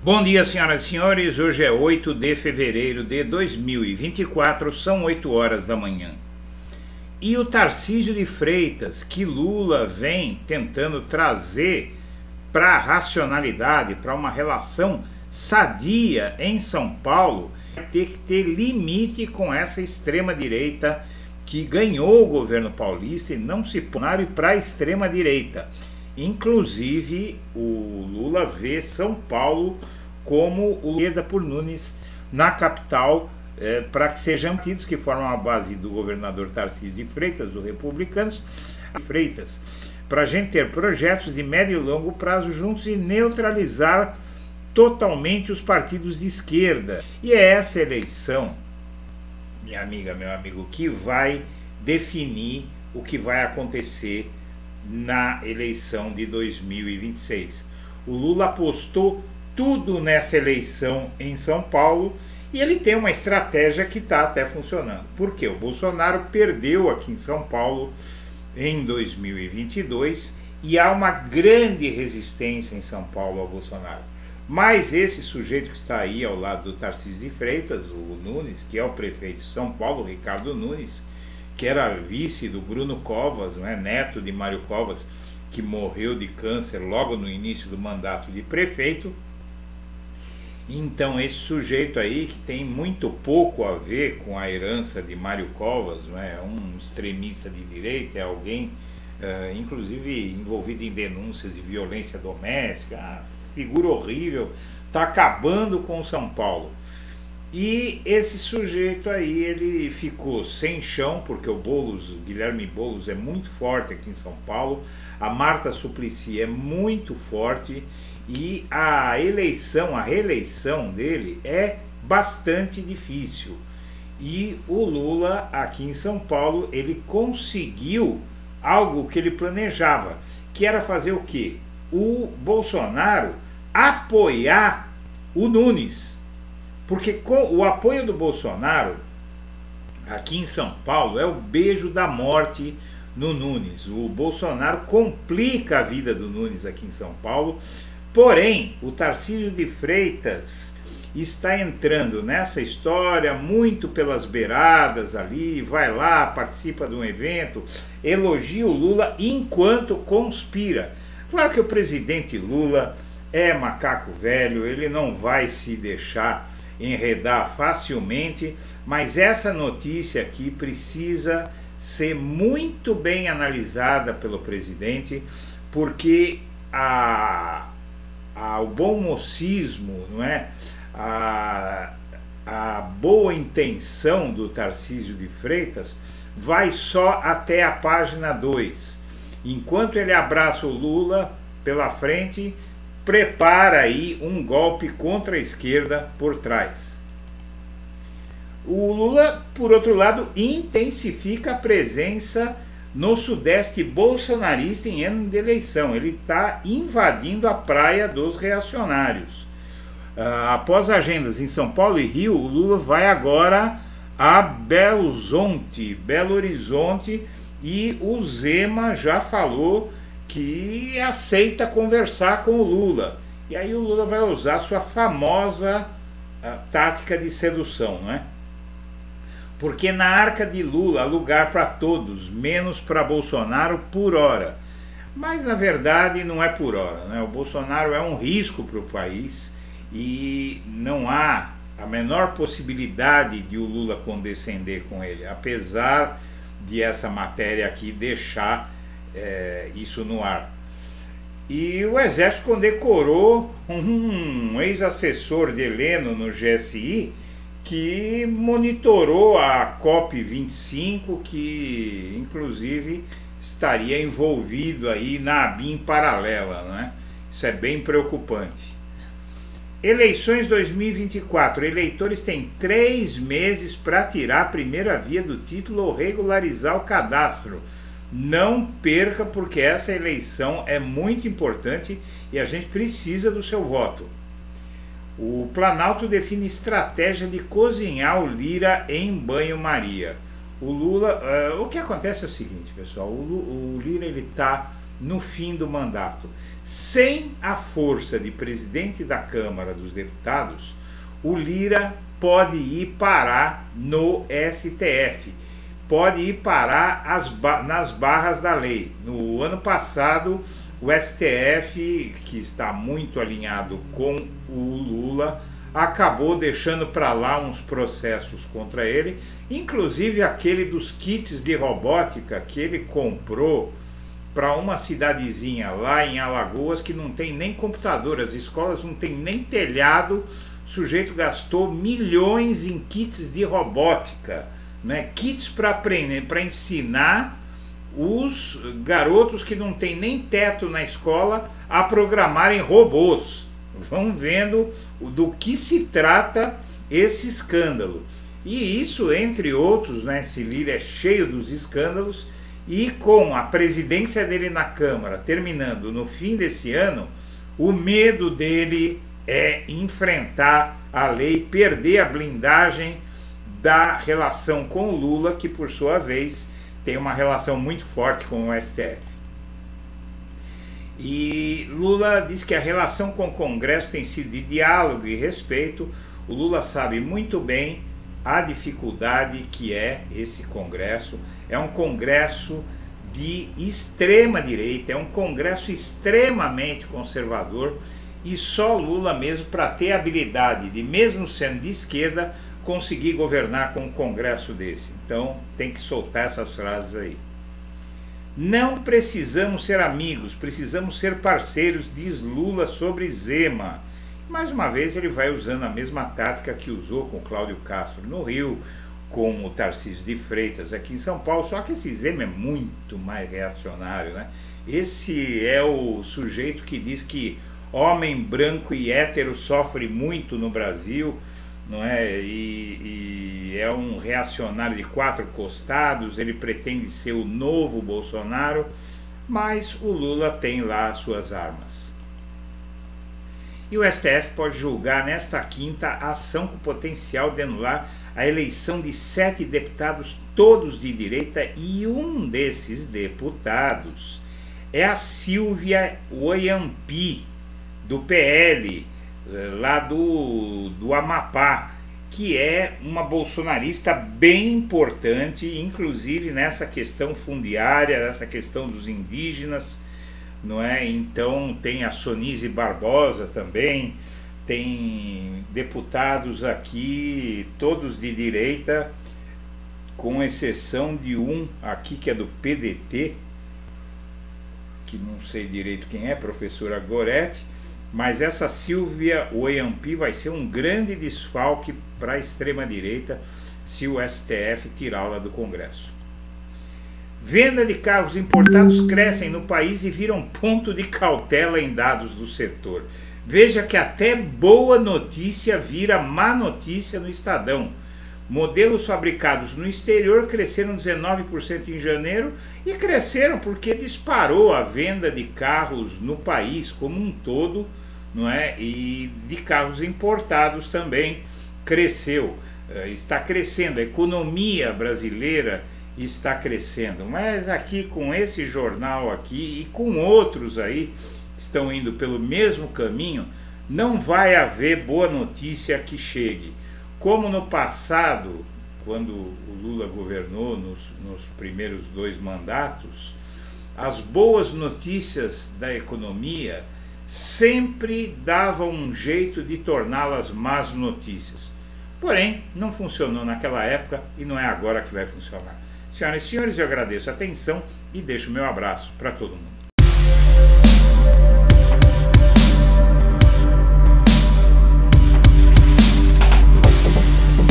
Bom dia, senhoras e senhores. Hoje é 8 de fevereiro de 2024, são 8 horas da manhã. E o Tarcísio de Freitas, que Lula vem tentando trazer para a racionalidade, para uma relação sadia em São Paulo, vai ter que ter limite com essa extrema-direita que ganhou o governo paulista e não se põe para a extrema-direita. Inclusive, o Lula vê São Paulo como o esquerda por Nunes na capital, para que sejam partidos que formam a base do governador Tarcísio de Freitas, do Republicanos, para a gente ter projetos de médio e longo prazo juntos e neutralizar totalmente os partidos de esquerda. E é essa eleição, minha amiga, meu amigo, que vai definir o que vai acontecer na eleição de 2026. O Lula apostou tudo nessa eleição em São Paulo e ele tem uma estratégia que está até funcionando. Por quê? O Bolsonaro perdeu aqui em São Paulo em 2022 e há uma grande resistência em São Paulo ao Bolsonaro. Mas esse sujeito que está aí ao lado do Tarcísio de Freitas, o Nunes, que é o prefeito de São Paulo, Ricardo Nunes, que era vice do Bruno Covas, não é? Neto de Mário Covas, que morreu de câncer logo no início do mandato de prefeito. Então esse sujeito aí, que tem muito pouco a ver com a herança de Mário Covas, não é? Um extremista de direita, é alguém inclusive envolvido em denúncias de violência doméstica, figura horrível, está acabando com São Paulo. E esse sujeito aí, ele ficou sem chão, porque o Guilherme Boulos é muito forte aqui em São Paulo, a Marta Suplicy é muito forte, e a reeleição dele é bastante difícil. E o Lula, aqui em São Paulo, ele conseguiu algo que ele planejava, que era fazer o quê? O Bolsonaro apoiar o Nunes. Porque com o apoio do Bolsonaro aqui em São Paulo é o beijo da morte no Nunes. O Bolsonaro complica a vida do Nunes aqui em São Paulo, porém o Tarcísio de Freitas está entrando nessa história muito pelas beiradas ali, vai lá, participa de um evento, elogia o Lula enquanto conspira. Claro que o presidente Lula é macaco velho, ele não vai se deixar enredar facilmente, mas essa notícia aqui precisa ser muito bem analisada pelo presidente, porque o bom mocismo, não é? A boa intenção do Tarcísio de Freitas vai só até a página 2. Enquanto ele abraça o Lula pela frente, prepara aí um golpe contra a esquerda por trás. O Lula, por outro lado, intensifica a presença no sudeste bolsonarista em ano de eleição. Ele está invadindo a praia dos reacionários. Após agendas em São Paulo e Rio, o Lula vai agora a Belo Horizonte, e o Zema já falou que aceita conversar com o Lula. E aí o Lula vai usar sua famosa tática de sedução, não é? Porque na arca de Lula há lugar para todos, menos para Bolsonaro por hora. Mas na verdade não é por hora, né? O Bolsonaro é um risco para o país e não há a menor possibilidade de o Lula condescender com ele, apesar de essa matéria aqui deixar isso no ar. E o Exército condecorou um ex-assessor de Heleno no GSI que monitorou a COP25, que inclusive estaria envolvido aí na ABIN paralela, não é? Isso é bem preocupante. Eleições 2024. Eleitores têm 3 meses para tirar a primeira via do título ou regularizar o cadastro. Não perca, porque essa eleição é muito importante e a gente precisa do seu voto. O Planalto define estratégia de cozinhar o Lira em banho-maria. O Lula... o que acontece é o seguinte, pessoal. O Lira está no fim do mandato. Sem a força de presidente da Câmara dos Deputados, o Lira pode ir parar no STF, pode ir parar nas barras da lei. No ano passado, o STF, que está muito alinhado com o Lula, acabou deixando para lá uns processos contra ele, inclusive aquele dos kits de robótica que ele comprou para uma cidadezinha lá em Alagoas que não tem nem computador, as escolas não tem nem telhado, o sujeito gastou milhões em kits de robótica, né? Kits para aprender, para ensinar os garotos que não tem nem teto na escola a programarem robôs. Vão vendo do que se trata esse escândalo. E isso, entre outros, né? Esse Lira é cheio dos escândalos, e com a presidência dele na Câmara terminando no fim desse ano, o medo dele é enfrentar a lei, perder a blindagem da relação com o Lula, que por sua vez tem uma relação muito forte com o STF. E Lula diz que a relação com o Congresso tem sido de diálogo e respeito. O Lula sabe muito bem a dificuldade que é esse Congresso. É um Congresso de extrema direita, é um Congresso extremamente conservador, e só Lula mesmo, para ter a habilidade de, mesmo sendo de esquerda, conseguir governar com um Congresso desse. Então tem que soltar essas frases aí. Não precisamos ser amigos, precisamos ser parceiros, diz Lula sobre Zema. Mais uma vez ele vai usando a mesma tática que usou com Cláudio Castro no Rio, com o Tarcísio de Freitas aqui em São Paulo, só que esse Zema é muito mais reacionário, né? Esse é o sujeito que diz que homem branco e hétero sofre muito no Brasil, não é? E é um reacionário de quatro costados, ele pretende ser o novo Bolsonaro, mas o Lula tem lá as suas armas. E o STF pode julgar nesta quinta a ação com potencial de anular a eleição de 7 deputados, todos de direita, e um desses deputados é a Silvia Oyampi, do PL, lá do Amapá, que é uma bolsonarista bem importante, inclusive nessa questão fundiária, nessa questão dos indígenas, não é? Então tem a Sonise Barbosa também, tem deputados aqui, todos de direita, com exceção de um aqui que é do PDT, que não sei direito quem é, professora Goretti, mas essa Silvia Oyampi vai ser um grande desfalque para a extrema-direita se o STF tirá-la do Congresso. Venda de carros importados crescem no país e viram ponto de cautela em dados do setor. Veja que até boa notícia vira má notícia no Estadão. Modelos fabricados no exterior cresceram 19% em janeiro, e cresceram porque disparou a venda de carros no país como um todo, não é? E de carros importados também cresceu, está crescendo, a economia brasileira está crescendo. Mas aqui com esse jornal aqui e com outros aí que estão indo pelo mesmo caminho, não vai haver boa notícia que chegue. Como no passado, quando o Lula governou nos primeiros 2 mandatos, as boas notícias da economia sempre davam um jeito de torná-las más notícias. Porém, não funcionou naquela época e não é agora que vai funcionar. Senhoras e senhores, eu agradeço a atenção e deixo o meu abraço para todo mundo.